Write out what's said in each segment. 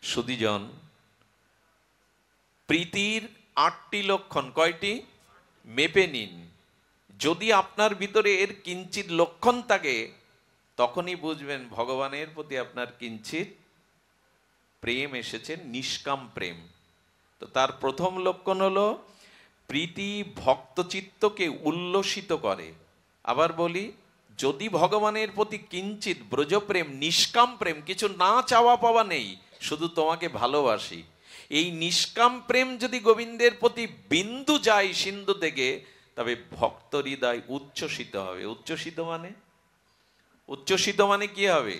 সুধীজন, প্রীতির ৮টি লক্ষণ কয়টি মেপে নিন। যদি আপনার ভিতরে এর কিঞ্চিত লক্ষণ থাকে, তখনই বুঝবেন ভগবানের প্রতি আপনার কিঞ্চিত প্রেম এসেছে, নিষ্কাম প্রেম। তো তার প্রথম লক্ষণ হলো প্রীতি ভক্তচিত্তকে উল্লসিত করে। আবার বলি, যদি ভগবানের প্রতি কিঞ্চিত ব্রজপ্রেম, নিষ্কাম প্রেম, কিছু না চাওয়া পাওয়া নেই, শুধু তোমাকে ভালোবাসি, এই নিষ্কাম প্রেম যদি গোবিন্দের প্রতি বিন্দু যায় সিন্ধু থেকে, তবে ভক্ত হৃদয় উচ্ছ্বসিত হবে। উচ্ছ্বসিত মানে কি হবে?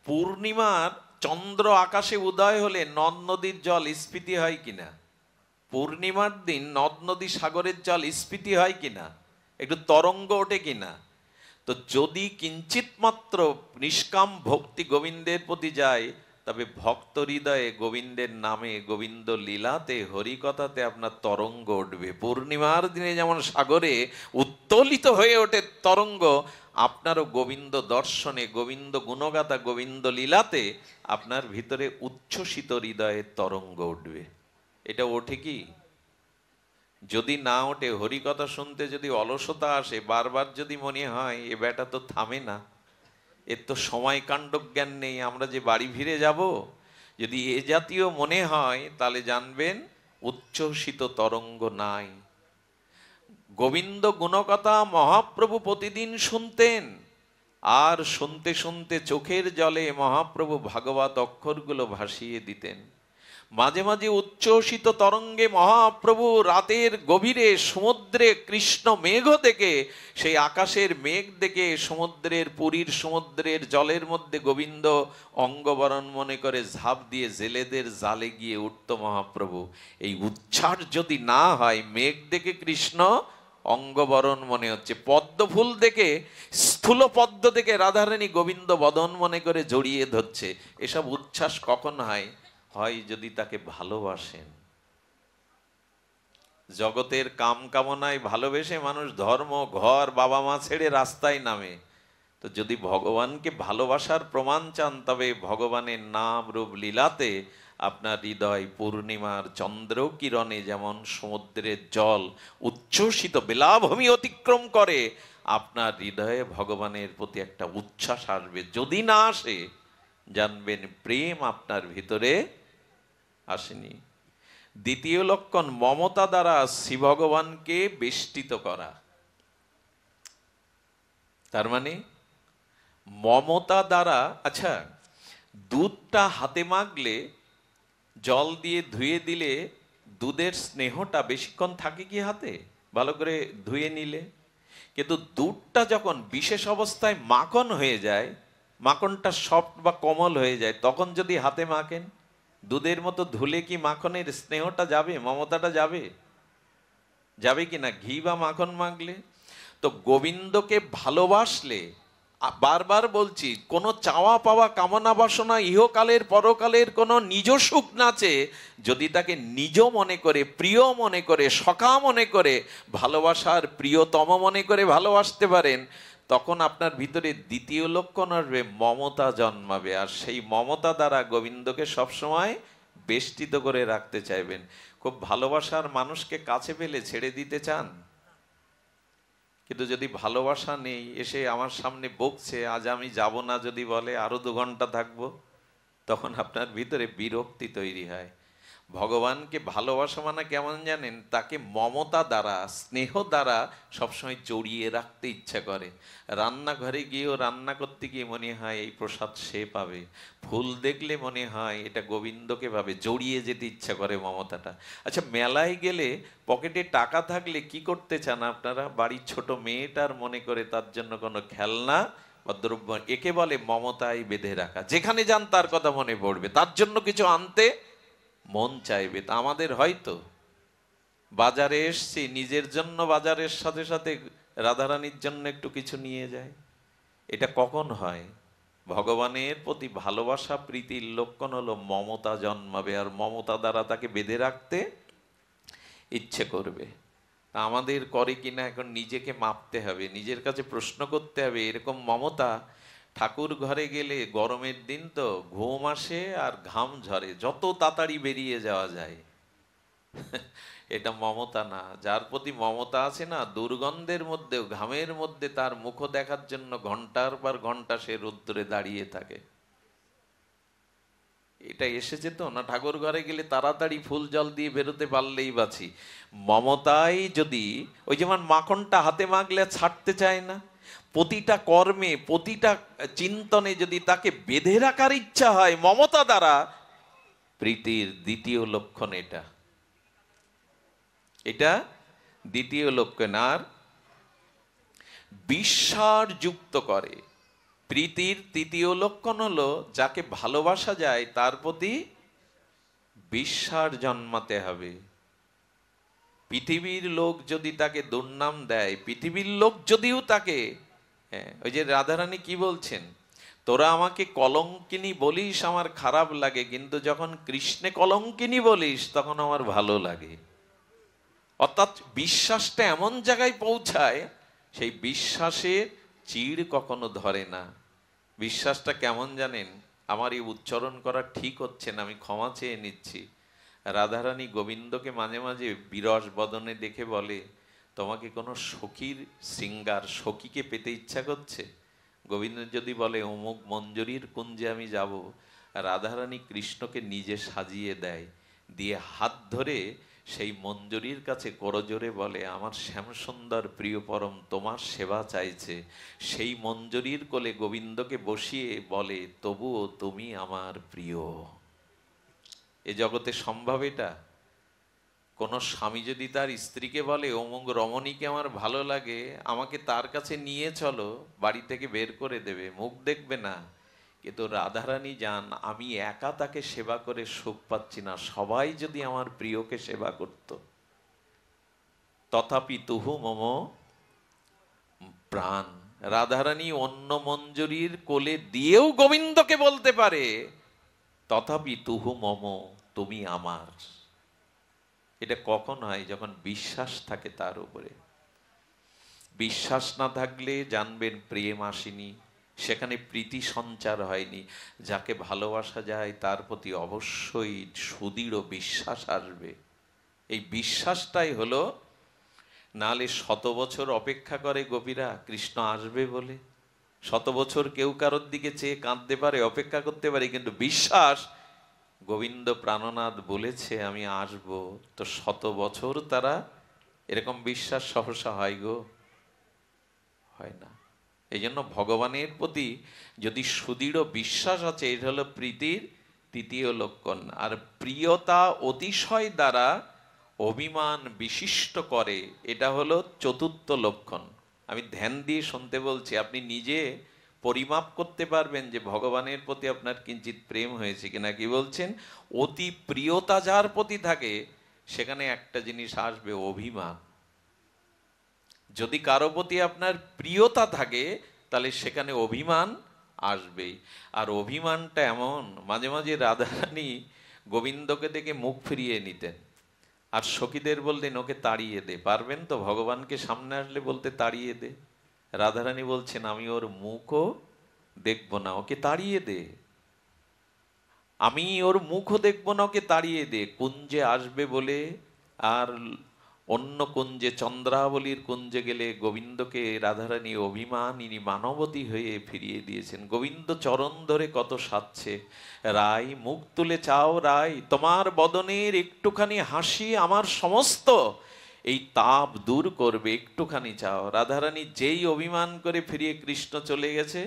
পূর্ণিমার চন্দ্র আকাশে উদয় হলে নদ নদীর জল স্ফীতি হয় কিনা? পূর্ণিমার দিন নদ নদী সাগরের জল স্ফীতি হয় কিনা? একটু তরঙ্গ ওঠে কিনা? তো যদি কিঞ্চিত মাত্র নিষ্কাম ভক্তি গোবিন্দের প্রতি যায়, তবে ভক্ত হৃদয়ে গোবিন্দের নামে, গোবিন্দ লীলাতে, হরিকথাতে আপনার তরঙ্গ উঠবে। পূর্ণিমার দিনে যেমন সাগরে উত্তোলিত হয়ে ওঠে তরঙ্গ, আপনারও গোবিন্দ দর্শনে, গোবিন্দ গুণগাথা, গোবিন্দ লীলাতে আপনার ভিতরে উচ্ছ্বসিত হৃদয়ের তরঙ্গ উঠবে। এটা ওঠে কি? যদি না ওঠে, হরিকথা শুনতে যদি অলসতা আসে, বারবার যদি মনে হয় এ ব্যাটা তো থামে না, এর তো সময় কাণ্ড জ্ঞান নেই, আমরা যে বাড়ি ফিরে যাব, যদি এ জাতীয় মনে হয়, তাহলে জানবেন উচ্ছ্বসিত তরঙ্গ নাই। গোবিন্দ গুণকথা মহাপ্রভু প্রতিদিন শুনতেন, আর শুনতে শুনতে চোখের জলে মহাপ্রভু ভাগবত অক্ষরগুলো ভাসিয়ে দিতেন। মাঝে মাঝে উচ্ছ্বসিত তরঙ্গে মহাপ্রভু রাতের গভীরে সমুদ্রে কৃষ্ণ মেঘ থেকে, সেই আকাশের মেঘ দেখে সমুদ্রের, পুরীর সমুদ্রের জলের মধ্যে গোবিন্দ অঙ্গবরণ মনে করে ঝাঁপ দিয়ে জেলেদের জালে গিয়ে উঠত মহাপ্রভু। এই উচ্ছ্বাস যদি না হয়, মেঘ দেখে কৃষ্ণ অঙ্গবরণ মনে হচ্ছে, পদ্ম ফুল দেখে, স্থূল পদ্ম দেখে রাধারানী গোবিন্দ বদন মনে করে জড়িয়ে ধরছে, এসব উচ্ছ্বাস কখন হয়? হয় যদি তাকে ভালোবাসেন। জগতের কাম কামনায় ভালোবেসে মানুষ ধর্ম, ঘর, বাবা মা ছেড়ে রাস্তায় নামে। তো যদি ভগবানকে ভালোবাসার প্রমাণ চান, তবে ভগবানের নাম রূপ লীলাতে আপনার হৃদয় পূর্ণিমার চন্দ্র কিরণে যেমন সমুদ্রের জল উচ্ছ্বসিত বেলাভূমি অতিক্রম করে, আপনার হৃদয়ে ভগবানের প্রতি একটা উচ্ছ্বাস আসবে। যদি না আসে, জানবেন প্রেম আপনার ভিতরে আসেনি। দ্বিতীয় লক্ষণ, মমতা দ্বারা শ্রী ভগবানকে বেষ্টিত করা। তার মানে মমতা দ্বারা, আচ্ছা, দুধটা হাতে মাখলে, জল দিয়ে ধুয়ে দিলে দুধের স্নেহটা বেশিক্ষণ থাকে কি হাতে? ভালো করে ধুয়ে নিলে। কিন্তু দুধটা যখন বিশেষ অবস্থায় মাখন হয়ে যায়, মাখনটা সফট বা কোমল হয়ে যায়, তখন যদি হাতে মাখেন, দুধের মতো ধুলে কি মাখনের স্নেহটা যাবে, মমতাটা যাবে? যাবে কি না? ঘি বা মাখন মাখলে। তো গোবিন্দকে ভালোবাসলে, বারবার বলছি, কোনো চাওয়া পাওয়া, কামনা বাসনা, ইহকালের পরকালের কোনো নিজ সুখ নাচে, যদি তাকে নিজ মনে করে, প্রিয় মনে করে, সখা মনে করে, ভালোবাসার প্রিয়তম মনে করে ভালোবাসতে পারেন, তখন আপনার ভিতরে দ্বিতীয় লক্ষণ আসবে, মমতা জন্মাবে। আর সেই মমতা দ্বারা গোবিন্দকে সবসময় বেষ্টিত করে রাখতে চাইবেন। খুব ভালোবাসার মানুষকে কাছে পেলে ছেড়ে দিতে চান, কিন্তু যদি ভালোবাসা নেই, এসে আমার সামনে বকছে, আজ আমি যাব না যদি বলে, আরো 2 ঘন্টা থাকবো, তখন আপনার ভিতরে বিরক্তি তৈরি হয়। ভগবানকে ভালোবাসা মানে কেমন জানেন? তাকে মমতা দ্বারা, স্নেহ দ্বারা সবসময় জড়িয়ে রাখতে ইচ্ছা করে। রান্নাঘরে গিয়েও রান্না করতে গিয়ে মনে হয় এই প্রসাদ সে পাবে, ফুল দেখলে মনে হয় এটা গোবিন্দকে পাবে, জড়িয়ে যেতে ইচ্ছা করে মমতাটা। আচ্ছা, মেলায় গেলে পকেটে টাকা থাকলে কি করতে চান আপনারা? বাড়ির ছোট মেয়েটার মনে করে তার জন্য কোনো খেলনা বা দ্রব্য, একে বলে মমতায় বেঁধে রাখা। যেখানে যান তার কথা মনে পড়বে, তার জন্য কিছু আনতে মন চাইবে। তা আমাদের হয়তো বাজারে এসছি, নিজের জন্য বাজারের সাথে সাথে রাধারানীর জন্য একটু কিছু নিয়ে যায়। এটা কখন হয়? ভগবানের প্রতি ভালোবাসা, প্রীতির লক্ষণ হলো মমতা জন্মাবে, আর মমতা দ্বারা তাকে বেঁধে রাখতে ইচ্ছে করবে। আমাদের করে কিনা এখন নিজেকে মাপতে হবে, নিজের কাছে প্রশ্ন করতে হবে, এরকম মমতা ঠাকুর ঘরে গেলে গরমের দিন তো ঘুম আসে আর ঘাম ঝরে, যত তাড়াতাড়ি বেরিয়ে যাওয়া যায়। এটা মমতা না। যার প্রতি মমতা আছে না, দুর্গন্ধের মধ্যেও ঘামের মধ্যে তার মুখ দেখার জন্য ঘন্টার পর ঘন্টা সে রোদ্দুরে দাঁড়িয়ে থাকে। এটা এসেছে তো না, ঠাকুর ঘরে গেলে তাড়াতাড়ি ফুল জল দিয়ে বেরোতে পারলেই বাঁচি। মমতাই যদি, ওই যেমন মাখনটা হাতে মাখলে ছাড়তে চায় না, প্রতিটা কর্মে প্রতিটা চিন্তনে যদি তাকে বেঁধে রাখার ইচ্ছা হয় মমতা দ্বারা, প্রীতির দ্বিতীয় লক্ষণ এটা। এটা দ্বিতীয় লক্ষণ। আর বিশ্বাস যুক্ত করে। প্রীতির তৃতীয় লক্ষণ হলো যাকে ভালোবাসা যায় তার প্রতি বিশ্বাস জন্মাতে হবে। পৃথিবীর লোক যদি তাকে দুর্নাম দেয়, পৃথিবীর লোক যদিও তাকে, ওই যে রাধারানী কি বলছেন, তোরা আমাকে কলঙ্কিনী বলিস আমার খারাপ লাগে, কিন্তু যখন কৃষ্ণে কলঙ্কিনী বলিস তখন আমার ভালো লাগে। অর্থাৎ বিশ্বাসটা এমন জায়গায় পৌঁছায়, সেই বিশ্বাসে চিড় কখনো ধরে না। বিশ্বাসটা কেমন জানেন? আমার এই উচ্চারণ করা ঠিক হচ্ছে না, আমি ক্ষমা চেয়ে নিচ্ছি। রাধারানী গোবিন্দকে মাঝে মাঝে বিরস বদনে দেখে বলে, তোমাকে কোনো সখীর শৃঙ্গার, সখীকে পেতে ইচ্ছা করছে? গোবিন্দ যদি বলে অমুক মঞ্জরীর কুঞ্জে আমি যাব, রাধারানী কৃষ্ণকে নিজে সাজিয়ে দেয়, দিয়ে হাত ধরে সেই মঞ্জরীর কাছে করজোরে বলে, আমার শ্যামসুন্দর প্রিয় পরম তোমার সেবা চাইছে। সেই মঞ্জরীর কোলে গোবিন্দকে বসিয়ে বলে, তবুও তুমি আমার প্রিয়। এ জগতে সম্ভব এটা? কোন স্বামী যদি তার স্ত্রীকে বলে, অমুক রমণীকে আমার ভালো লাগে, আমাকে তার কাছে নিয়ে চলো, বাড়ি থেকে বের করে দেবে, মুখ দেখবে না। কিন্তু রাধারানী জান, আমি একা তাকে সেবা করে সুখ পাচ্ছি না, সবাই যদি আমার প্রিয়কে সেবা করত। তথাপি তুহু মম প্রাণ। রাধারানী অন্য মঞ্জরীর কোলে দিয়েও গোবিন্দকে বলতে পারে, তথাপি তুহু মম, তুমি আমার। এটা কখন হয়? যখন বিশ্বাস থাকে তার উপরে। বিশ্বাস না থাকলে জানবেন প্রেম আসেনি, সেখানে প্রীতি সঞ্চার হয়নি। যাকে ভালোবাসা যায় তার প্রতি অবশ্যই সুদৃঢ় বিশ্বাস আসবে। এই বিশ্বাসটাই হলো, নালে 100 বছর অপেক্ষা করে গোপীরা কৃষ্ণ আসবে বলে। 100 বছর কেউ কারোর দিকে চেয়ে কাঁদতে পারে, অপেক্ষা করতে পারে, কিন্তু বিশ্বাস, গোবিন্দ প্রাণনাথ বলেছে আমি আসব, তো 100 বছর তারা এরকম বিশ্বাস সহসা হয় গো? হয় না। এই জন্য ভগবানের প্রতি যদি সুদৃঢ় বিশ্বাস আছে, এটা হলো প্রীতির তৃতীয় লক্ষণ। আর প্রিয়তা অতিশয় দ্বারা অভিমান বিশিষ্ট করে, এটা হলো চতুর্থ লক্ষণ। আমি ধ্যান দিয়ে শুনতে বলছি, আপনি নিজে পরিমাপ করতে পারবেন যে ভগবানের প্রতি আপনার কিঞ্চিত প্রেম হয়েছে কিনা। কি বলছেন? অতি প্রিয়তা যার প্রতি থাকে সেখানে একটা জিনিস আসবে, অভিমান। যদি কারো প্রতি আপনার প্রিয়তা থাকে তাহলে সেখানে অভিমান আসবেই। আর অভিমানটা এমন, মাঝে মাঝে রাধারানী গোবিন্দকে দেখে মুখ ফিরিয়ে নিতেন, আর সখীদের বলতেন ওকে তাড়িয়ে দে। পারবেন তো ভগবানকে সামনে আসলে বলতে তাড়িয়ে দে? রাধারানী বলছেন আমি ওর মুখও দেখব না, ওকে তাড়িয়ে দে। আমি ওর মুখও দেখব না, ওকে তাড়িয়ে দে। কুঞ্জে আসবে বলে, আর অন্য কুঞ্জে চন্দ্রাবলীর কুঞ্জে গেলে গোবিন্দকে রাধারানী অভিমানিনী মানবতী হয়ে ফিরিয়ে দিয়েছেন। গোবিন্দ চরণ ধরে কত সাধছে, রাই মুখ তুলে চাও রাই, তোমার বদনের একটুখানি হাসি আমার সমস্ত এই তাপ দূর করবে, একটুখানি চাও। রাধারানী যেই অভিমান করে ফিরিয়ে কৃষ্ণ চলে গেছে,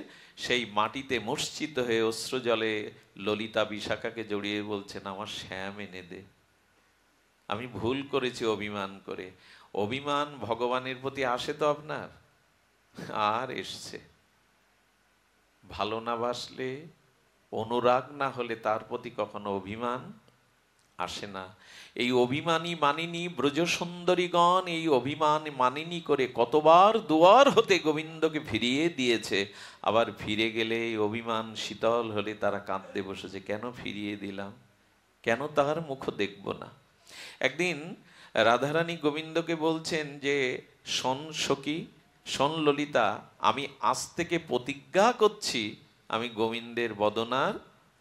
সেই মাটিতে মূর্ছিত হয়ে অশ্রু জলে ললিতা বিশাখাকে জড়িয়ে বলছেন আমার শ্যাম এনে দে, আমি ভুল করেছি অভিমান করে। অভিমান ভগবানের প্রতি আসে তো আপনার? আর এসছে। ভালো না বাসলে, অনুরাগ না হলে তার প্রতি কখনো অভিমান আসে না। এই অভিমানী মানিনী ব্রজ সুন্দরীগণ এই অভিমান মানিনী করে কতবার দুয়ার হতে গোবিন্দকে ফিরিয়ে দিয়েছে। আবার ফিরে গেলে এই অভিমান শীতল হলে তারা কাঁদতে বসেছে, কেন ফিরিয়ে দিলাম, কেন তাহার মুখ দেখব না। একদিন রাধারানী গোবিন্দকে বলছেন যে শোন সখী, শোন ললিতা, আমি আজ থেকে প্রতিজ্ঞা করছি আমি গোবিন্দের বদনার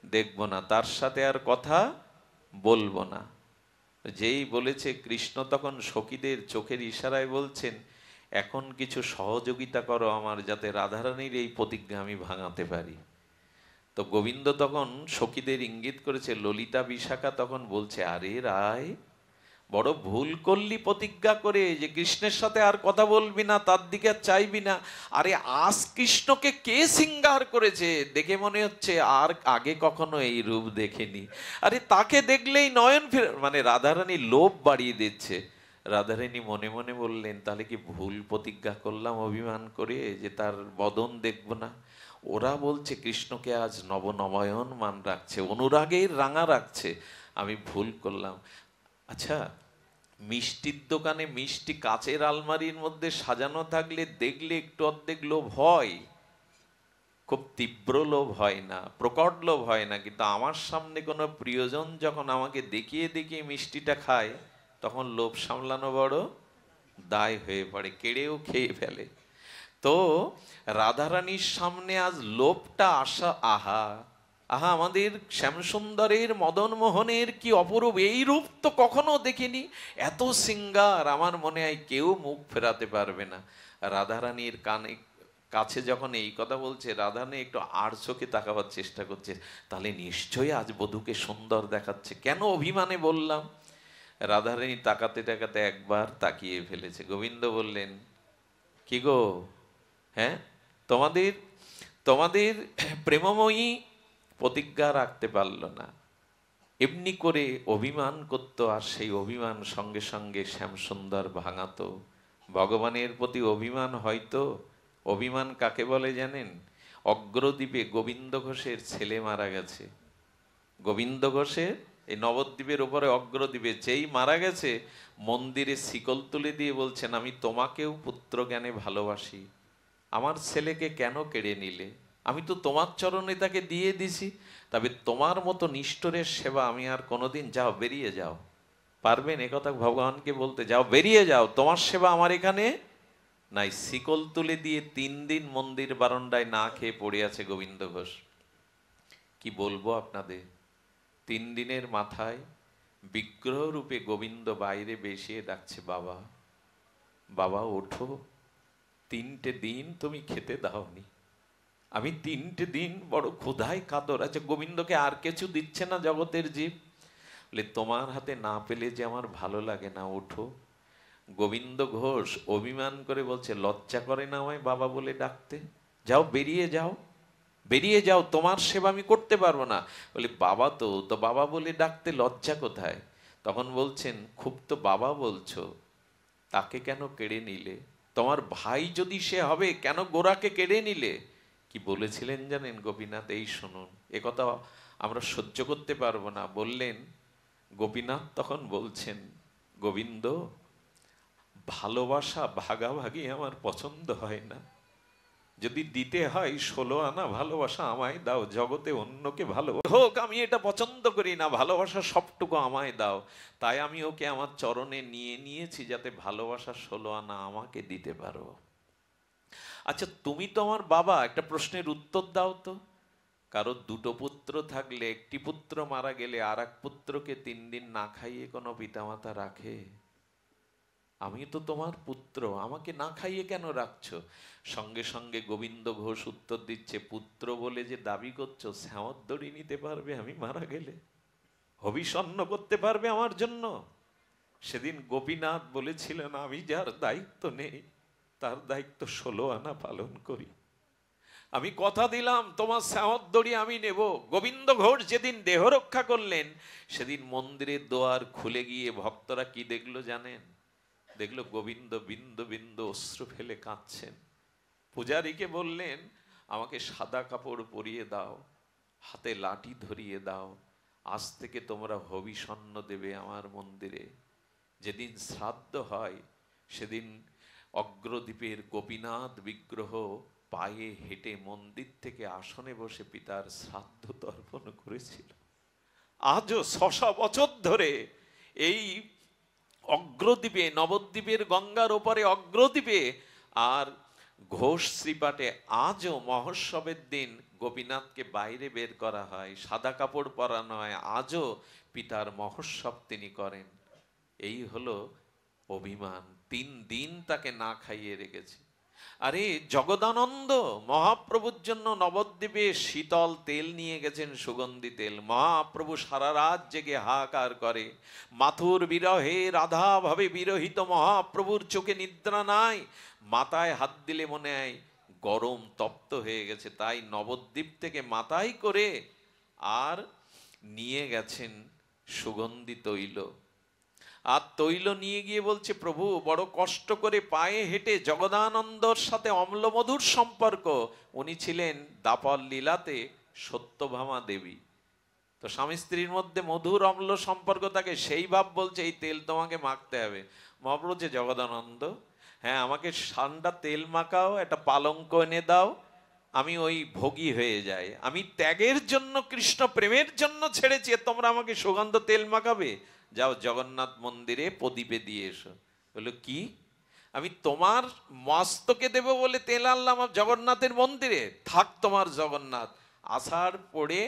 দেখব না, তার সাথে আর কথা বলবো না। যেই বলেছে, কৃষ্ণ তখন সখীদের চোখের ইশারায় বলছেন, এখন কিছু সহযোগিতা করো আমার, যাতে রাধারানীর এই প্রতিজ্ঞা আমি ভাঙাতে পারি। তো গোবিন্দ তখন সখীদের ইঙ্গিত করেছে, ললিতা বিশাখা তখন বলছে, আরে রায়, বড় ভুল করলি প্রতিজ্ঞা করে যে কৃষ্ণের সাথে আর কথা বলবি না, তার দিকে আর চাইবি না। আরে আজ কৃষ্ণকে কে সিঙ্গার করেছে, দেখে মনে হচ্ছে আর আগে কখনো এই রূপ দেখেনি। আরে তাকে দেখলেই নয়ন ফের, মানে রাধারানী লোভ বাড়িয়ে দিচ্ছে। রাধারানী মনে মনে বললেন, তাহলে কি ভুল প্রতিজ্ঞা করলাম অভিমান করে, যে তার বদন দেখব না? ওরা বলছে কৃষ্ণকে আজ নবনবায়ন মান রাখছে, অনুরাগের রাঙা রাখছে, আমি ভুল করলাম। আচ্ছা, মিষ্টির দোকানে মিষ্টি কাচের আলমারির মধ্যে সাজানো থাকলে দেখলে একটু অর্ধেক লোভ হয়, খুব তীব্র লোভ হয় না, প্রকট লোভ হয় না। কিন্তু আমার সামনে কোনো প্রিয়জন যখন আমাকে দেখিয়ে দেখিয়ে মিষ্টিটা খায়, তখন লোভ সামলানো বড় দায় হয়ে পড়ে, কেড়েও খেয়ে ফেলে। তো রাধারানীর সামনে আজ লোভটা আসা, আহা আহা, আমাদের শ্যামসুন্দরের মদন মোহনের কি অপরূপ, এই রূপ তো কখনো দেখিনি। এত সিঙ্গার, আমার মনে হয় কেউ মুখ ফেরাতে পারবে না। রাধারানীর কানে কাছে যখন এই কথা বলছে, রাধারানী একটু আর চোখে তাকাবার চেষ্টা করছে, তাহলে নিশ্চয়ই আজ বধূকে সুন্দর দেখাচ্ছে, কেন অভিমানে বললাম। রাধারানী তাকাতে তাকাতে একবার তাকিয়ে ফেলেছে। গোবিন্দ বললেন, কি গো, হ্যাঁ, তোমাদের তোমাদের প্রেমময়ী প্রতিজ্ঞা রাখতে পারল না, এমনি করে অভিমান করতো, আর সেই অভিমান সঙ্গে সঙ্গে শ্যামসুন্দর ভাঙাতো। ভগবানের প্রতি অভিমান হয়তো, অভিমান কাকে বলে জানেন? অগ্রদ্বীপে গোবিন্দ ঘোষের ছেলে মারা গেছে। গোবিন্দ ঘোষের এই নবদ্বীপের উপরে অগ্রদ্বীপে যেই মারা গেছে, মন্দিরে শিকল তুলে দিয়ে বলছেন, আমি তোমাকেও পুত্র জ্ঞানে ভালোবাসি, আমার ছেলেকে কেন কেড়ে নিলে? আমি তো তোমার চরণে তাকে দিয়ে দিছি, তবে তোমার মতো নিষ্ঠুরের সেবা আমি আর কোনোদিন, যাও বেরিয়ে যাও। পারবেন একথা ভগবানকে বলতে? যাও বেরিয়ে যাও, তোমার সেবা আমার এখানে নাই। শিকল তুলে দিয়ে 3 দিন মন্দির বারান্দায় না খেয়ে পড়ে আছে গোবিন্দ ঘোষ। কি বলবো আপনাদের, 3 দিনের মাথায় বিগ্রহ রূপে গোবিন্দ বাইরে বেশিয়ে ডাকছে, বাবা বাবা ওঠো, 3টে দিন তুমি খেতে দাওনি, আমি 3টে দিন বড় ক্ষুধায় কাতর। আচ্ছা, গোবিন্দকে আর কিছু দিচ্ছে না জগতের জীব? বলে, তোমার হাতে না পেলে যে আমার ভালো লাগে না, ওঠো। গোবিন্দ ঘোষ অভিমান করে বলছে, লজ্জা করে না আমায় বাবা বলে ডাকতে? যাও বেরিয়ে যাও, বেরিয়ে যাও, তোমার সেবা আমি করতে পারবো না। বলে, বাবা তো তো বাবা বলে ডাকতে লজ্জা কোথায়? তখন বলছেন, খুব তো বাবা বলছো, তাকে কেন কেড়ে নিলে? তোমার ভাই যদি সে হবে, কেন গোরাকে কেড়ে নিলে? কি বলেছিলেন জানেন গোপীনাথ? এই শুনুন, একথা আমরা সহ্য করতে পারবো না। বললেন, গোপীনাথ তখন বলছেন, গোবিন্দ, ভালোবাসা ভাগাভাগি আমার পছন্দ হয় না, যদি দিতে হয় 16 আনা ভালোবাসা আমায় দাও, জগতে অন্যকে ভালোবাসা হোক আমি এটা পছন্দ করি না, ভালোবাসা সবটুকু আমায় দাও। তাই আমি ওকে আমার চরণে নিয়ে নিয়েছি, যাতে ভালোবাসা 16 আনা আমাকে দিতে পারো। আচ্ছা, তুমি তো আমার বাবা, একটা প্রশ্নের উত্তর দাও তো। কারো 2টো পুত্র থাকলে একটি পুত্র মারা গেলে আর এক পুত্রকে 3 দিন না খাইয়ে কোনো পিতামাতা রাখে? আমি তো তোমার পুত্র, আমাকে না খাইয়ে কেন রাখছো? সঙ্গে সঙ্গে গোবিন্দ ঘোষ উত্তর দিচ্ছে, পুত্র বলে যে দাবি করছো, শ্যামত দড়ি নিতে পারবে আমি মারা গেলে? হবিষণ্ণ করতে পারবে আমার জন্য? সেদিন গোপীনাথ বলেছিলেন, আমি যার দায়িত্ব নেই তার দায়িত্ব 16 আনা পালন করি। আমি কথা দিলাম তোমার শ্যামত দড়ি আমি নেব। গোবিন্দ ঘোষ যেদিন দেহ রক্ষা করলেন, সেদিন মন্দিরের দোয়ার খুলে গিয়ে ভক্তরা কি দেখলো জানেন? দেখলো গোবিন্দ বিন্দু বিন্দু অশ্রু ফেলে কাঁদছেন। পূজারীকে বললেন, আমাকে সাদা কাপড় পরিয়ে দাও, হাতে লাঠি ধরিয়ে দাও, আজ থেকে তোমরা হবিষণ্ণ দেবে আমার মন্দিরে। যেদিন শ্রাদ্ধ হয় সেদিন অগ্রদ্বীপের গোপীনাথ বিগ্রহ পায়ে হেঁটে মন্দির থেকে আসনে বসে পিতার শ্রাদ্ধ তর্পণ করেছিল। আজও 600 বছর ধরে এই অগ্রদ্বীপে, নবদ্বীপের গঙ্গার ওপারে অগ্রদ্বীপে আর ঘোষ শ্রীপাঠে আজও মহোৎসবের দিন গোপীনাথকে বাইরে বের করা হয়, সাদা কাপড় পরানো হয়, আজও পিতার মহোৎসব তিনি করেন। এই হলো অভিমান। 3 দিন তাকে না খাইয়ে রেখেছে। আরে জগদানন্দ মহাপ্রভুর জন্য নবদ্বীপে শীতল তেল নিয়ে গেছেন, সুগন্ধি তেল। মহাপ্রভু সারা রাত জেগে হাহাকার করে, মাথুর বিরহে রাধা ভাবে বিরহিত মহাপ্রভুর চোখে নিদ্রা নাই, মাথায় হাত দিলে মনে হয় গরম তপ্ত হয়ে গেছে, তাই নবদ্বীপ থেকে মাথায় করে আর নিয়ে গেছেন সুগন্ধি তৈল। আর তৈল নিয়ে গিয়ে বলছে, প্রভু বড় কষ্ট করে পায়ে হেঁটে জগদানন্দর সাথে অম্লমধুর সম্পর্ক। উনি ছিলেন দাপর লীলাতে সত্যভামা দেবী। তো স্বামী স্ত্রীর মধ্যে মধুর অম্ল সম্পর্ক থাকে, সেই ভাব বলছে এই তেল তোমাকে মাখতে হবে। মহাপ্রভু যে জগদানন্দ, হ্যাঁ আমাকে ঠান্ডা তেল মাখাও, একটা পালঙ্ক এনে দাও, আমি ওই ভোগী হয়ে যাই। আমি ত্যাগের জন্য, কৃষ্ণ প্রেমের জন্য ছেড়েছি, তোমরা আমাকে সুগন্ধ তেল মাখাবে? যাও জগন্নাথ মন্দিরে প্রদীপে দিয়ে এসো। বললো কি, আমি তোমার মস্তকে দেব বলে তেল আনলাম জগন্নাথের মন্দিরে? থাক তোমার জগন্নাথ। আষাঢ় পড়ে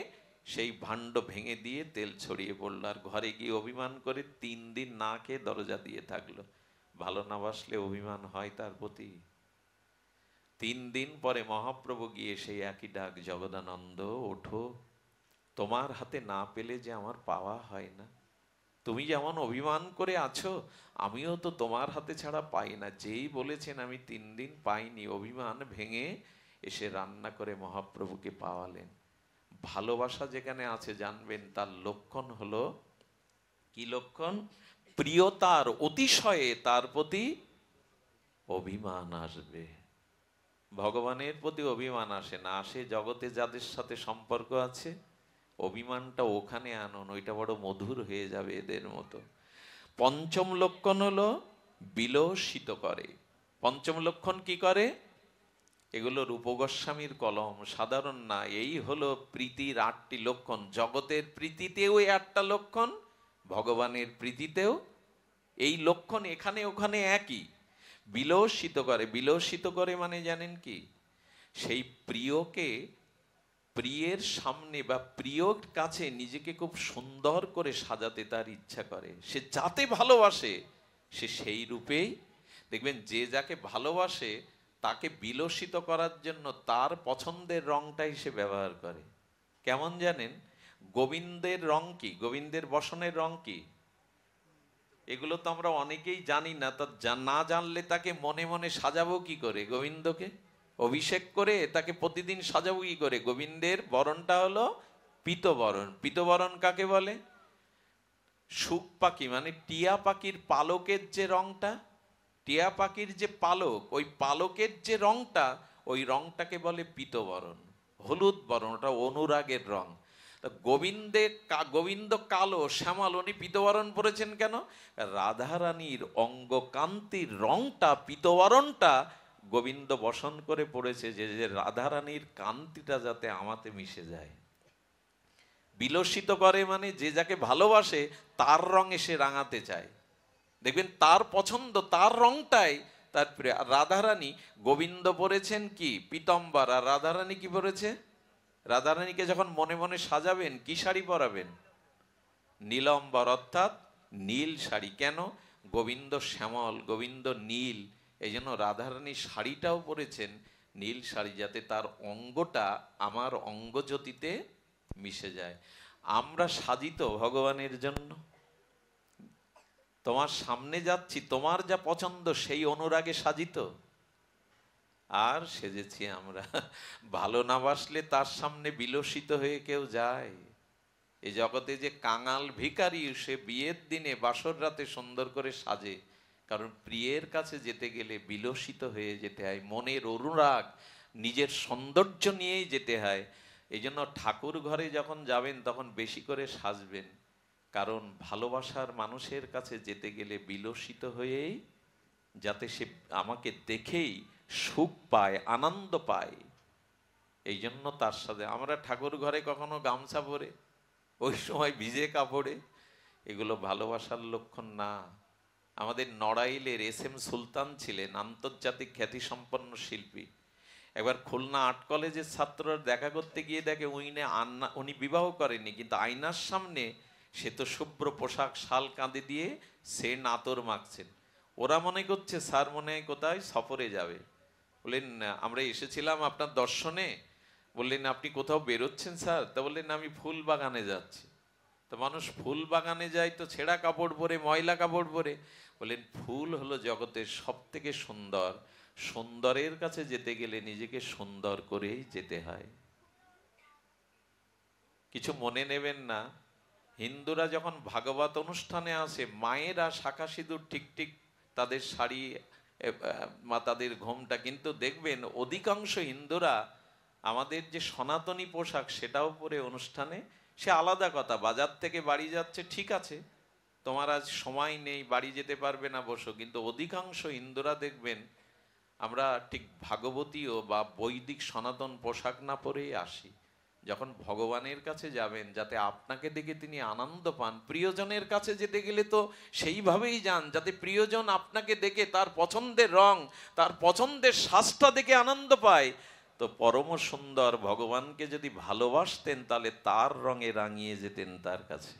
সেই ভাণ্ড ভেঙে দিয়ে তেল ছড়িয়ে পড়লো, আর ঘরে গিয়ে অভিমান করে 3 দিন না খেয়ে দরজা দিয়ে থাকলো। ভালো না বাসলে অভিমান হয় তার প্রতি। 3 দিন পরে মহাপ্রভু গিয়ে সেই একই ডাক, জগদানন্দ ওঠো, তোমার হাতে না পেলে যে আমার পাওয়া হয় না। তুমি যেমন অভিমান করে আছো, আমিও তো তোমার হাতে ছাড়া পাই না। যেই বলেছেন আমি 3 দিন পাইনি, অভিমান ভেঙে এসে রান্না করে মহাপ্রভুকে পাওয়ালেন। ভালোবাসা যেখানে আছে জানবেন তার লক্ষণ হলো কি লক্ষণ? প্রিয়তার অতিশয়ে তার প্রতি অভিমান আসবে। ভগবানের প্রতি অভিমান আসে না, আসে জগতে যাদের সাথে সম্পর্ক আছে। অভিমানটা ওখানে আনুন, ওইটা বড় মধুর হয়ে যাবে এদের মতো। পঞ্চম লক্ষণ হলো বিলসিত করে। পঞ্চম লক্ষণ কি করে? এগুলো রূপ গোস্বামীর কলম, সাধারণ না। এই হলো প্রীতির 8টি লক্ষণ। জগতের প্রীতিতেও এই 8টা লক্ষণ, ভগবানের প্রীতিতেও এই লক্ষণ, এখানে ওখানে একই। বিলসিত করে। বিলসিত করে মানে জানেন কি? সেই প্রিয়কে, প্রিয়ের সামনে বা প্রিয়র কাছে নিজেকে খুব সুন্দর করে সাজাতে তার ইচ্ছা করে। সে যাতে ভালোবাসে সে সেই রূপেই, দেখবেন যে যাকে ভালোবাসে তাকে বিলসিত করার জন্য তার পছন্দের রংটাই সে ব্যবহার করে। কেমন জানেন? গোবিন্দের রং কি? গোবিন্দের বসনের রং কি? এগুলো তো আমরা অনেকেই জানি না। তা না জানলে তাকে মনে মনে সাজাবো কি করে? গোবিন্দকে অভিষেক করে তাকে প্রতিদিন সাজাবো কি করে? গোবিন্দের বরণটা হলো পীতবরণ। পীতবরণ কাকে বলে? শুক পাখি মানে টিয়া পাখির পালকের যে রংটা, টিয়া পাখির যে পালক, ওই পালকের যে রংটা, ওই রংটাকে বলে পীতবরণ। হলুদ বরণ, ওটা অনুরাগের রং। গোবিন্দ কালো শ্যামল, উনি পীতবরণ পরেছেন কেন? রাধারানীর অঙ্গকান্তির রংটা, পীতবরণটা গোবিন্দ বসন করে পড়েছে, যে যে রাধারানীর কান্তিটা যাতে আমাতে মিশে যায়। বিলসিত করে মানে যে যাকে ভালোবাসে তার রঙে সে রাঙাতে চায়। দেখবেন তার পছন্দ, তার রংটাই তার প্রিয়। রাধারানী, গোবিন্দ পরেছেন কি পীতম্বর, আর রাধারানী কি পরেছে? রাধারানীকে যখন মনে মনে সাজাবেন কি শাড়ি পরাবেন? নীলম্বর, অর্থাৎ নীল শাড়ি। কেন? গোবিন্দ শ্যামল, গোবিন্দ নীল, এই জন্য রাধারানী শাড়িটাও পরেছেন নীল শাড়ি, যাতে তার অঙ্গটা আমার অঙ্গজ্যোতিতে মিশে যায়। আমরা সাজিত ভগবানের জন্য। তোমার সামনে যাচ্ছি, তোমার যা পছন্দ সেই অনুরাগে সাজিত, আর সেজেছি আমরা। ভালো না বাসলে তার সামনে বিলসিত হয়ে কেউ যায়? এই জগতে যে কাঙাল ভিখারি, সে বিয়ের দিনে বাসর রাতে সুন্দর করে সাজে, কারণ প্রিয়ের কাছে যেতে গেলে বিলসিত হয়ে যেতে হয়, মনের অনুরাগ, নিজের সৌন্দর্য নিয়েই যেতে হয়। এই জন্য ঠাকুর ঘরে যখন যাবেন তখন বেশি করে সাজবেন, কারণ ভালোবাসার মানুষের কাছে যেতে গেলে বিলসিত হয়েই, যাতে সে আমাকে দেখেই সুখ পায়, আনন্দ পায়। এই জন্য তার সাথে আমরা ঠাকুর ঘরে কখনো গামছা পরে, ওই সময় ভিজে কাপড়ে, এগুলো ভালোবাসার লক্ষণ না। আমাদের নড়াইলের SM সুলতান ছিলেন আন্তর্জাতিক খ্যাতিসম্পন্ন শিল্পী। একবার খুলনা আর্ট কলেজের ছাত্ররা দেখা করতে গিয়ে দেখে উনি বিবাহ করেননি, কিন্তু আয়নার সামনে শ্বেত শুভ্র পোশাক শাল কাঁধে দিয়ে সেন্ট আতর মাখছেন। ওরা মনে করছে স্যার মনে হয় কোথায় সফরে যাবে। বললেন আমরা এসেছিলাম আপনার দর্শনে। বললেন আপনি কোথাও বেরোচ্ছেন স্যার? তা বললেন আমি ফুল বাগানে যাচ্ছি। তো মানুষ ফুল বাগানে যায় তো ছেঁড়া কাপড় পরে, ময়লা কাপড় পরে। বললেন ফুল হলো জগতের সব থেকে সুন্দর, সুন্দরের কাছে যেতে গেলে নিজেকে সুন্দর করেই যেতে হয়। কিছু মনে নেবেন না, হিন্দুরা যখন ভাগবত অনুষ্ঠানে আসে মায়েরা শাঁখা সিঁদুর ঠিক ঠিক তাদের শাড়ি বা তাদের ঘোমটা, কিন্তু দেখবেন অধিকাংশ হিন্দুরা আমাদের যে সনাতনী পোশাক সেটাও পরে অনুষ্ঠানে। সে আলাদা কথা, বাজার থেকে বাড়ি যাচ্ছে ঠিক আছে, তোমার আজ সময় নেই বাড়ি যেতে পারবে না বসো, কিন্তু অধিকাংশ হিন্দুরা দেখবেন আমরা ঠিক ভাগবতীয় বা বৈদিক সনাতন পোশাক না পরেই আসি। যখন ভগবানের কাছে যাবেন যাতে আপনাকে দেখে তিনি আনন্দ পান, প্রিয়জনের কাছে যেতে গেলে তো সেইভাবেই যান যাতে প্রিয়জন আপনাকে দেখে তার পছন্দের রং, তার পছন্দের শ্বাসটা দেখে আনন্দ পায়। তো পরম সুন্দর ভগবানকে যদি ভালোবাসতেন তাহলে তার রঙে রাঙিয়ে যেতেন তার কাছে।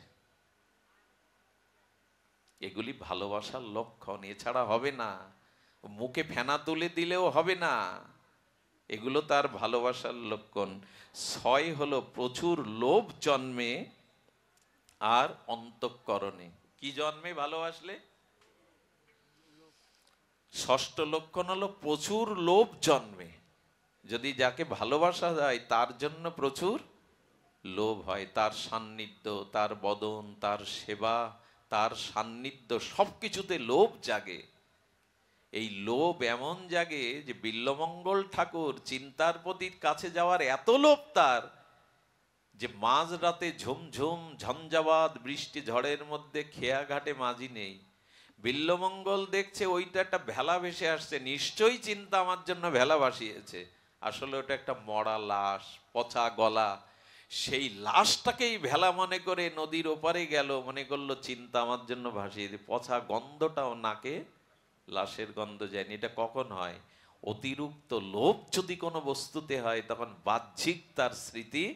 এগুলি ভালোবাসার লক্ষণ, এছাড়া হবে না। মুখে ফেনা তুলে দিলেও হবে না, এগুলো তার ভালোবাসার লক্ষণ। 6 হলো প্রচুর লোভ জন্মে আর অন্তঃকরণে। কি জন্মে ভালোবাসলে? 6ষ্ঠ লক্ষণ হলো প্রচুর লোভ জন্মে। যদি যাকে ভালোবাসা যায় তার জন্য প্রচুর লোভ হয়, তার সান্নিধ্য, তার বদন, তার সেবা, তার সান্নিধ্য সবকিছুতে লোভ জাগে। এই লোভ এমন জাগে যে বিল্বমঙ্গল ঠাকুর চিন্তার প্রতীর কাছে যাওয়ার এত লোভ তার যে মাঝরাতে ঝুমঝুম ঝঞ্ঝাবাত বৃষ্টি ঝড়ের মধ্যে খেয়া ঘাটে মাঝি নেই, বিল্বমঙ্গল দেখছে ওইটা একটা ভেলা ভেসে আসছে, নিশ্চয়ই চিন্তা আমার জন্য ভেলা ভাসিয়েছে। আসলে ওটা একটা মরা লাশ, পচা গলা। সেই লাশটাকেই ভেলা মনে করে নদীর ওপারে গেল, মনে করলো চিন্তা আমার জন্য ভাসিয়ে দিয়ে, পচা গন্ধটাও নাকে লাশের গন্ধ যায়নি। এটা কখন হয়? অতিরিক্ত লোভ যদি কোনো বস্তুতে হয় তখন বাহ্যিক তার স্মৃতি।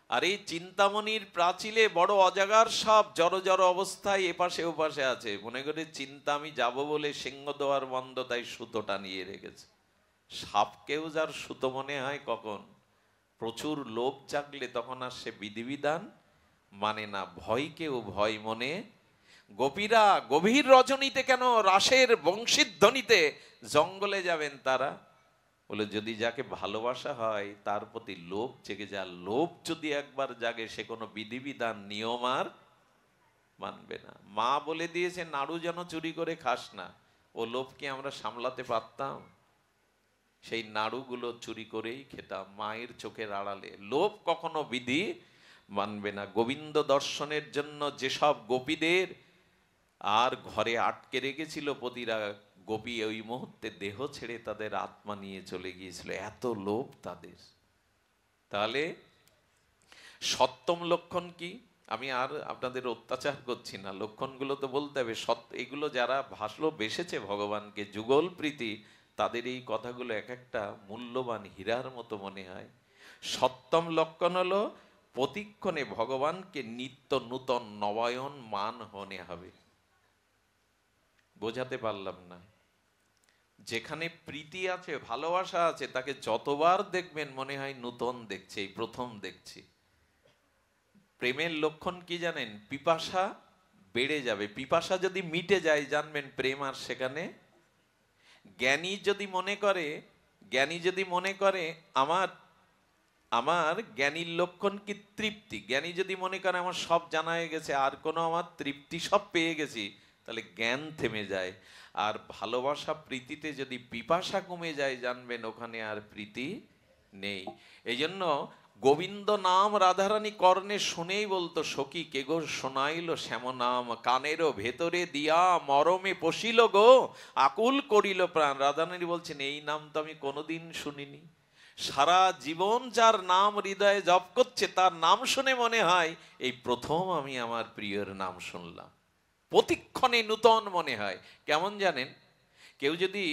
আর এই চিন্তামণির প্রাচীলে বড় অজাগার সাপ জড় জড় অবস্থায় এপাশে ওপাশে আছে, মনে করে চিন্তা আমি যাব বলে সিংহদ্বার বন্ধ তাই সুতোটা নিয়ে রেখেছে। সাপকেও যার সুতো মনে হয় কখন? প্রচুর লোভ জাগলে তখন আর সে বিধিবিধান মানে না, ভয়কেও ভয় মনে। গোপীরা গভীর রজনীতে কেন রাসের বংশীধ্বনিতে জঙ্গলে যাবেন তারা? বলে যদি যাকে ভালোবাসা হয় তার প্রতি লোভ জেগে যায়। লোভ যদি একবার জাগে সে কোনো বিধিবিধান নিয়ম আর মানবে না। মা বলে দিয়েছে নাড়ু যেন চুরি করে খাস না, ও লোভ কি আমরা সামলাতে পারতাম? সেই নাড়ুগুলো চুরি করেই খেতাম মায়ের চোখের আড়ালে। লোভ কখনো বিধি মানবে না। গোবিন্দ দর্শনের জন্য যেসব গোপীদের আর ঘরে আটকে রেখেছিল পতিরা, গোপী ওই মুহূর্তে দেহ ছেড়ে তাদের আত্মা নিয়ে চলে গিয়েছিল, এত লোভ তাদের। তাহলে সপ্তম লক্ষণ কি? আমি আর আপনাদের অত্যাচার করছি না, লক্ষণগুলো তো বলতে হবে। এগুলো যারা ভালোবেসেছে ভগবানকে, যুগল প্রীতি, তাদের এই কথাগুলো এক একটা মূল্যবান হীরার মতো মনে হয়। সপ্তম লক্ষণ হলো প্রতিক্ষণে ভগবানকে নিত্য নূতন নবায়ন মান হনে হবে। বোঝাতে পারলাম না? যেখানে প্রীতি আছে, ভালোবাসা আছে, তাকে যতবার দেখবেন মনে হয় নূতন দেখছে, এই প্রথম দেখছি। প্রেমের লক্ষণ কি জানেন? পিপাসা বেড়ে যাবে। পিপাসা যদি মিটে যায় জানবেন প্রেম আর সেখানে। জ্ঞানী যদি মনে করে আমার আমার জ্ঞানীর লক্ষণ কি? তৃপ্তি। জ্ঞানী যদি মনে করে আমার সব জানা হয়ে গেছে, আর কোনো আমার তৃপ্তি, সব পেয়ে গেছি, তাহলে জ্ঞান থেমে যায়। আর ভালোবাসা প্রীতিতে যদি পিপাসা কমে যায় জানবেন ওখানে আর প্রীতি নেই। এই জন্য গোবিন্দ নাম রাধারানী কর্ণে শুনেই বলতো, সখী কে গো শোনাইল শ্যাম নাম, কানেরও ভেতরে দিয়া মরমে পশিল গো, আকুল করিল প্রাণ। রাধারানী বলছেন এই নাম তো আমি কোনোদিন শুনিনি। সারা জীবন যার নাম হৃদয়ে জপ করছে তার নাম শুনে মনে হয় এই প্রথম আমি আমার প্রিয়র নাম শুনলাম। প্রতিক্ষণে নূতন মনে হয়। কেমন জানেন, কেউ যদি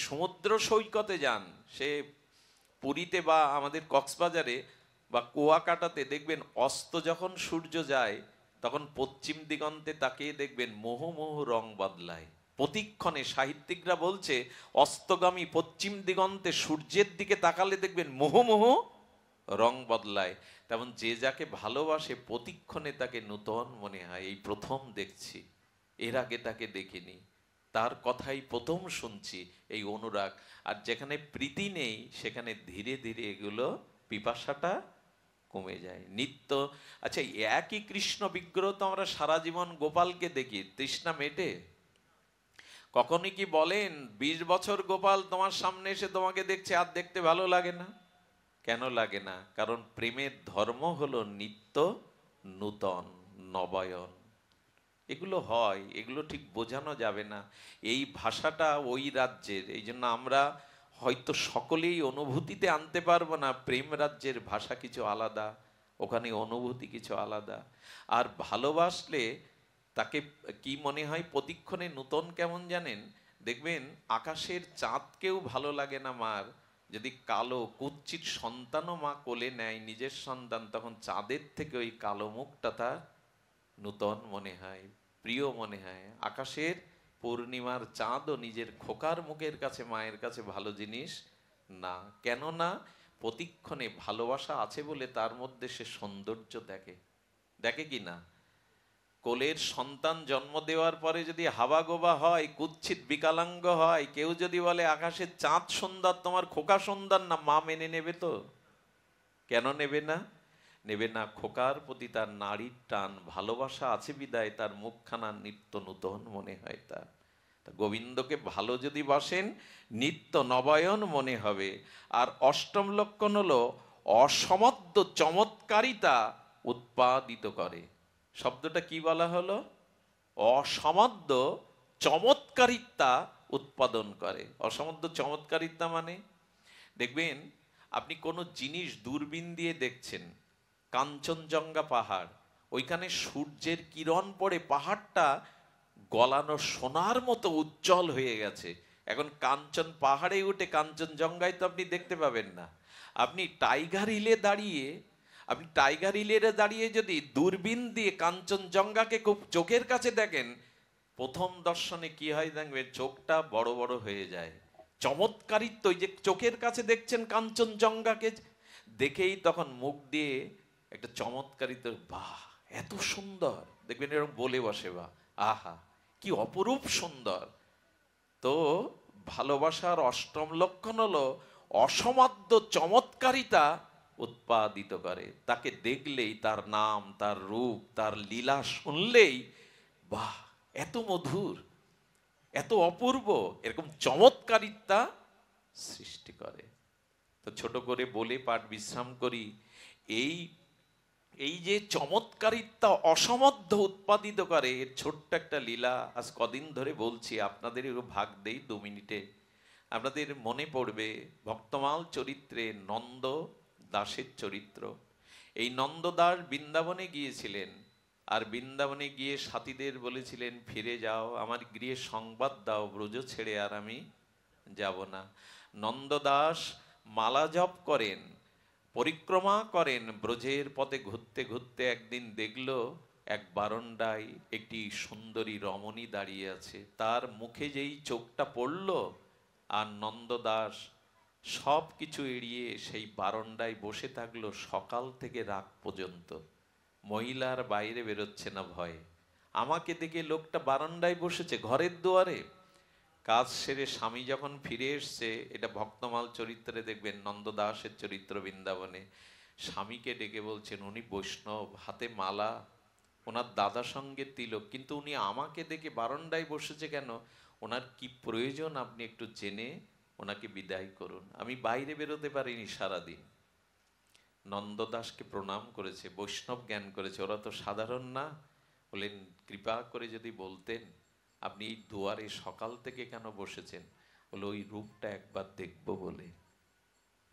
সমুদ্র সৈকতে যান, সে পুরীতে বা আমাদের কক্সবাজারে বা কুয়াকাটাতে, দেখবেন অস্ত যখন সূর্য যায় তখন পশ্চিম দিগন্তে তাকিয়ে দেখবেন মুহুর্মুহু রং বদলায়। প্রতিক্ষণে সাহিত্যিকরা বলছে অস্তগামী পশ্চিম দিগন্তে সূর্যের দিকে তাকালে দেখবেন মুহুর্মুহু রং বদলায়। তেমন যে যাকে ভালোবাসে প্রতিক্ষণে তাকে নূতন মনে হয়, এই প্রথম দেখছি, এর আগে তাকে দেখিনি, তার কথাই প্রথম শুনছি, এই অনুরাগ। আর যেখানে প্রীতি নেই সেখানে ধীরে ধীরে এগুলো পিপাসাটা কমে যায়। নিত্য, আচ্ছা একই কৃষ্ণ বিগ্রহ তো আমরা সারা জীবন গোপালকে দেখি, তৃষ্ণা মেটে? কখনই কি বলেন 20 বছর গোপাল তোমার সামনে এসে তোমাকে দেখছে আর দেখতে ভালো লাগে না? কেন লাগে না? কারণ প্রেমের ধর্ম হলো নিত্য নূতন নবায়ন। এগুলো হয়, এগুলো ঠিক বোঝানো যাবে না। এই ভাষাটা ওই রাজ্যের, এই জন্য আমরা হয়তো সকলেই অনুভূতিতে আনতে পারবো না। প্রেম রাজ্যের ভাষা কিছু আলাদা, ওখানে অনুভূতি কিছু আলাদা। আর ভালোবাসলে তাকে কি মনে হয় প্রতিক্ষণে নূতন, কেমন জানেন? দেখবেন আকাশের চাঁদকেও ভালো লাগে না মার, যদি কালো কুৎসিত সন্তানও মা কোলে নেয় নিজের সন্তান, তখন চাঁদের থেকে ওই কালো মুখটা তার নূতন মনে হয়, প্রিয় মনে হয়। আকাশের পূর্ণিমার চাঁদও নিজের খোকার মুখের কাছে, মায়ের কাছে ভালো জিনিস না। কেননা প্রতিক্ষণে ভালোবাসা আছে বলে তার মধ্যে সে সৌন্দর্য দেখে। দেখে কি না? কোলের সন্তান জন্ম দেওয়ার পরে যদি হাবা গোবা হয়, কুৎসিত বিকলাঙ্গ হয়, কেউ যদি বলে আকাশের চাঁদ সুন্দর, তোমার খোকা সুন্দর না, মা মেনে নেবে তো? কেন নেবে না? নেবে না। খোকার প্রতি তার নারীর টান, ভালোবাসা আছে বিদায় তার মুখখানা নিত্য নূতন মনে হয় তার। তা গোবিন্দকে ভালো যদি বাসেন, নিত্য নবায়ন মনে হবে। আর অষ্টম লক্ষণ হলো অসমদ্য চমৎকারিতা উৎপাদিত করে। শব্দটা কি বলা হলো? অসমদ্য চমৎকারিতা উৎপাদন করে। অসমদ্য চমৎকারিতা মানে, দেখবেন আপনি কোনো জিনিস দূরবীন দিয়ে দেখছেন, কাঞ্চনজঙ্ঘা পাহাড়, ওইখানে সূর্যের কিরণ পড়ে পাহাড়টা গলানো সোনার মতো উজ্জ্বল হয়ে গেছে। এখন কাঞ্চন পাহাড়ে উঠে কাঞ্চনজঙ্ঘায় তো আপনি দেখতে পাবেন না। আপনি টাইগার হিলে দাঁড়িয়ে, যদি দূরবীন দিয়ে কাঞ্চনজঙ্ঘাকে খুব চোখের কাছে দেখেন, প্রথম দর্শনে কি হয় দেখবেন, চোখটা বড় বড় হয়ে যায়। চমৎকারিত্ব, ওই যে চোখের কাছে দেখছেন কাঞ্চনজঙ্ঘাকে, দেখেই তখন মুখ দিয়ে একটা চমৎকারিত, বাহ এত সুন্দর, দেখবেন এরকম বলে বসে, বা আহা কি অপরূপ সুন্দর। তো ভালোবাসার অষ্টম লক্ষণ হলো অসমাদ্য চমৎকারিতা উৎপাদিত করে। তাকে দেখলেই, তার নাম, তার রূপ, তার লীলা শুনলেই বাহ এত মধুর, এত অপূর্ব, এরকম চমৎকারিতা সৃষ্টি করে। তো ছোট করে বলে পাঠ বিশ্রাম করি। এই এই যে চমৎকারিতা অসমদ্ধ উৎপাদিত করে, এর ছোট্ট একটা লীলা আজ কদিন ধরে বলছি, আপনাদের ভাগ দেই 2 মিনিটে। আপনাদের মনে পড়বে ভক্তমাল চরিত্রে নন্দ দাসের চরিত্র। এই নন্দদাস বৃন্দাবনে গিয়েছিলেন, আর বৃন্দাবনে গিয়ে সাথীদের বলেছিলেন, ফিরে যাও, আমার গৃহে সংবাদ দাও, ব্রজ ছেড়ে আর আমি যাব না। নন্দদাস মালা জপ করেন, পরিক্রমা করেন, ব্রজের পথে ঘুরতে ঘুরতে একদিন দেখল এক বারান্দায় একটি সুন্দরী রমণী দাঁড়িয়ে আছে। তার মুখে যেই চোখটা পড়ল, আর নন্দদাস সব কিছু এড়িয়ে সেই বারান্দায় বসে থাকলো সকাল থেকে রাত পর্যন্ত। মহিলার বাইরে বেরোচ্ছে না ভয়ে। আমাকে দেখে লোকটা বারান্দায় বসেছে ঘরের দুয়ারে। কাজ সেরে স্বামী যখন ফিরে এসছে, এটা ভক্তমাল চরিত্রে দেখবেন, নন্দদাসের চরিত্র বৃন্দাবনে, স্বামীকে ডেকে বলছেন, উনি বৈষ্ণব, হাতে মালা, ওনার দাদা সঙ্গে তিলক, কিন্তু উনি আমাকে দেখে বারান্দায় বসেছে কেন? ওনার কি প্রয়োজন আপনি একটু জেনে ওনাকে বিদায় করুন। আমি বাইরে বেরোতে পারিনি সারাদিন। নন্দদাসকে প্রণাম করেছে, বৈষ্ণব জ্ঞান করেছে, ওরা তো সাধারণ না। বলেন, কৃপা করে যদি বলতেন আপনি এই দুয়ারে সকাল থেকে কেন বসেছেন? বলে, ওই রূপটা একবার দেখবো বলে।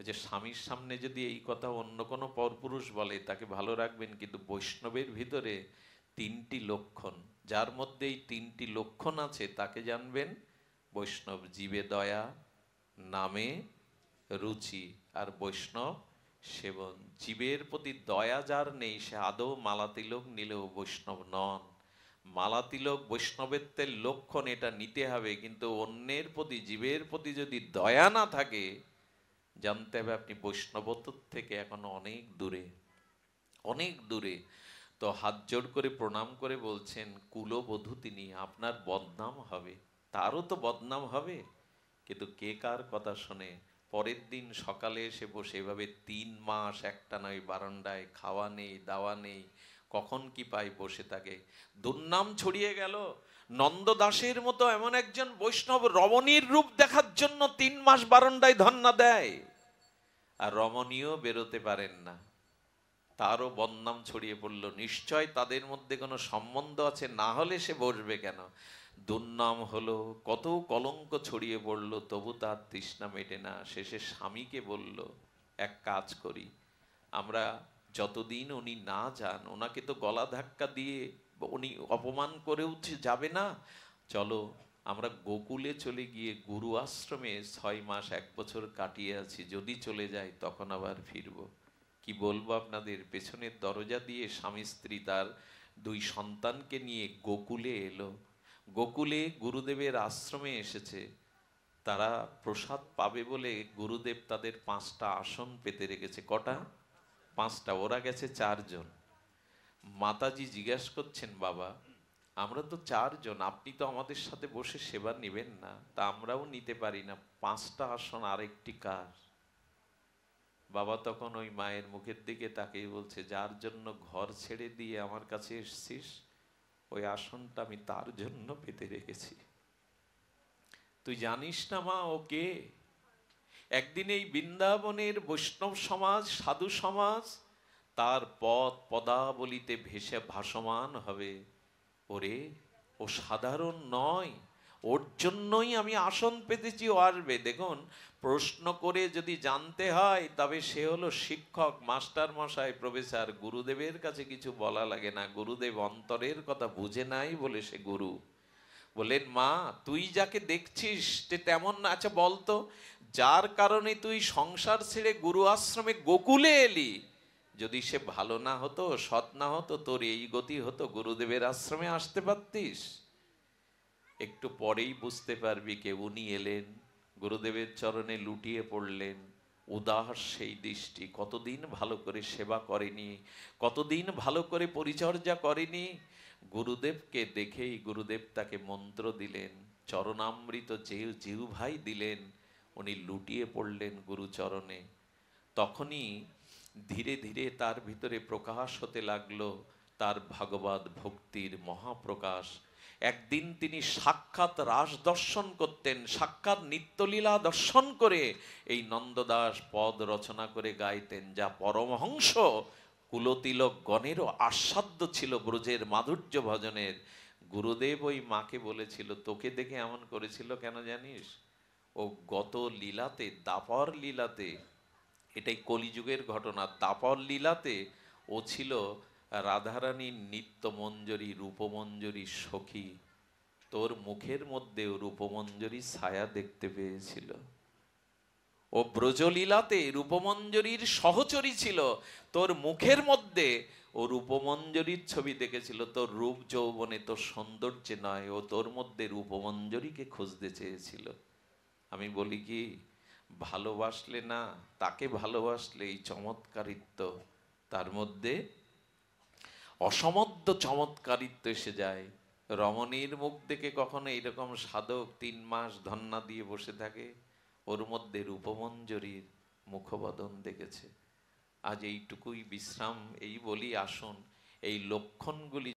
যে স্বামীর সামনে যদি এই কথা অন্য কোনো পরপুরুষ বলে তাকে ভালো রাখবেন, কিন্তু বৈষ্ণবের ভিতরে তিনটি লক্ষণ, যার মধ্যে এই তিনটি লক্ষণ আছে তাকে জানবেন বৈষ্ণব। জীবে দয়া, নামে রুচি, আর বৈষ্ণব সেবন। জীবের প্রতি দয়া যার নেই সে আদৌ মালা তিলক নিলেও বৈষ্ণব নন। মালা তিলক বৈষ্ণবেত্বের লক্ষণ, এটা নিতে হবে, কিন্তু অন্যের প্রতি, জীবের প্রতি যদি দয়া না থাকে, জানতে হবে আপনি বৈষ্ণবত্ব থেকে এখনো অনেক দূরে, অনেক দূরে। তো হাত জোড় করে প্রণাম করে বলছেন, কুলবধূ তিনি, আপনার বদনাম হবে। তারও তো বদনাম হবে, কিন্তু কে কার কথা শোনে। পরের দিন সকালে এসে বসে এভাবে 3 মাস একটা নয় বারান্দায়, খাওয়া নেই দাওয়া নেই, কখন কি পাই বসে থাকে। দুর্নাম ছড়িয়ে গেল। নন্দদাসের মতো এমন একজন বৈষ্ণব রমণীর রূপ দেখার জন্য 3 মাস বারান্দায় ধন্না দেয়, আর রমণীও বেরোতে পারেন না, তারও বদনাম ছড়িয়ে পড়ল। নিশ্চয় তাদের মধ্যে কোনো সম্বন্ধ আছে, না হলে সে বসবে কেন। দুর্নাম হলো, কত কলঙ্ক ছড়িয়ে পড়ল, তবু তার তৃষ্ণা মেটে না। শেষে স্বামীকে বলল, এক কাজ করি, আমরা যতদিন উনি না যান, ওনাকে তো গলা ধাক্কা দিয়ে উনি অপমান করে উঠে যাবে না, চলো আমরা গোকুলে চলে গিয়ে গুরু আশ্রমে 6 মাস 1 বছর কাটিয়ে আছি, যদি চলে যাই তখন আবার ফিরবো। কি বলবো আপনাদের, পেছনের দরজা দিয়ে স্বামী স্ত্রী তার 2 সন্তানকে নিয়ে গোকুলে এলো। গোকুলে গুরুদেবের আশ্রমে এসেছে। তারা প্রসাদ পাবে বলে গুরুদেব তাদের 5টা আসন পেতে রেখেছে। কটা? 5টা। ওরা গেছে 4 জন। মাতাজি জিজ্ঞাসা করছেন, বাবা আমরা তো 4 জন, আপনি তো আমাদের সাথে বসে সেবা নেবেন না, তা আমরাও নিতে পারি না, 5টা আসন আরেকটি কার? বাবা তখন ওই মায়ের মুখের দিকে তাকিয়ে বলছে, যার জন্য ঘর ছেড়ে দিয়ে আমার কাছে এসছিস, ওই আসনটা আমি তার জন্য পেতে রেখেছি। তুই জানিস না মা ও কে? একদিন এই বৃন্দাবনের বৈষ্ণব সমাজ, সাধু সমাজ তার পদ পদাবলিতে ভেসে ভাসমান হবে। ওরে, ও সাধারণ নয়, ওর জন্যই আমি আসন পেতেছি, ও আসবে। দেখুন, প্রশ্ন করে যদি জানতে হয় তবে সে হলো শিক্ষক, মাস্টার মশাই, প্রফেসর। গুরুদেবের কাছে কিছু বলা লাগে না, গুরুদেব অন্তরের কথা বুঝে নাই বলে সে গুরু। বলেন, মা তুই যাকে দেখছিস সে তেমন না। আচ্ছা বলতো, যার কারণে তুই সংসার ছেড়ে গুরু আশ্রমে গোকুলে এলি, যদি সে ভালো না হতো, সৎ না হতো, তোর এই গতি হতো, গুরুদেবের আশ্রমে আসতে পারতিস? একটু পরেই বুঝতে পারবি কে উনি এলেন, গুরুদেবের চরণে লুটিয়ে পড়লেন। উদাস সেই দৃষ্টি, কতদিন ভালো করে সেবা করেনি, কতদিন ভালো করে পরিচর্যা করেনি। গুরুদেবকে দেখেই গুরুদেব তাকে মন্ত্র দিলেন, চরণামৃত জিহ্বায় দিলেন, উনি লুটিয়ে পড়লেন গুরুচরণে। তখনই ধীরে ধীরে তার ভিতরে প্রকাশ হতে লাগলো তার ভাগবত ভক্তির মহাপ্রকাশ। একদিন তিনি সাক্ষাৎ রাস দর্শন করতেন, সাক্ষাৎ নিত্যলীলা দর্শন করে এই নন্দদাস পদ রচনা করে গাইতেন, যা পরমহংস কুলতিলক গণেরও আস্বাদ্য ছিল ব্রজের মাধুর্য ভজনের। গুরুদেব ওই মাকে বলেছিল, তোকে দেখে এমন করেছিল কেন জানিস? ও গত লীলাতে, দাপর লীলাতে, এটাই কলিযুগের ঘটনা, দাপর লীলাতে ও ছিল রাধারানীর নিত্য মঞ্জরী, রূপমঞ্জরী সখী। তোর মুখের মধ্যে রূপমঞ্জরী ছায়া দেখতে পেয়েছিল। ও ব্রজলীলাতে রূপমঞ্জরীর সহচরী ছিল, তোর মুখের মধ্যে ও রূপমঞ্জরীর ছবি দেখেছিল। তোর রূপ যৌবনে, তোর সৌন্দর্যে নয়, ও তোর মধ্যে রূপমঞ্জরীকে খুঁজতে চেয়েছিল। আমি বলি কি, ভালোবাসলে না, তাকে ভালোবাসলে এই চমৎকারিত্ব তার মধ্যে অসমধ্য চমৎকারিত্ব এসে যায়। রমণীর মুখ দেখে কখনো এইরকম সাধক 3 মাস ধন্না দিয়ে বসে থাকে? ওর মধ্যে রূপমঞ্জরীর মুখবদন দেখেছে। আজ এইটুকুই বিশ্রাম, এই বলি আসুন এই লক্ষণগুলি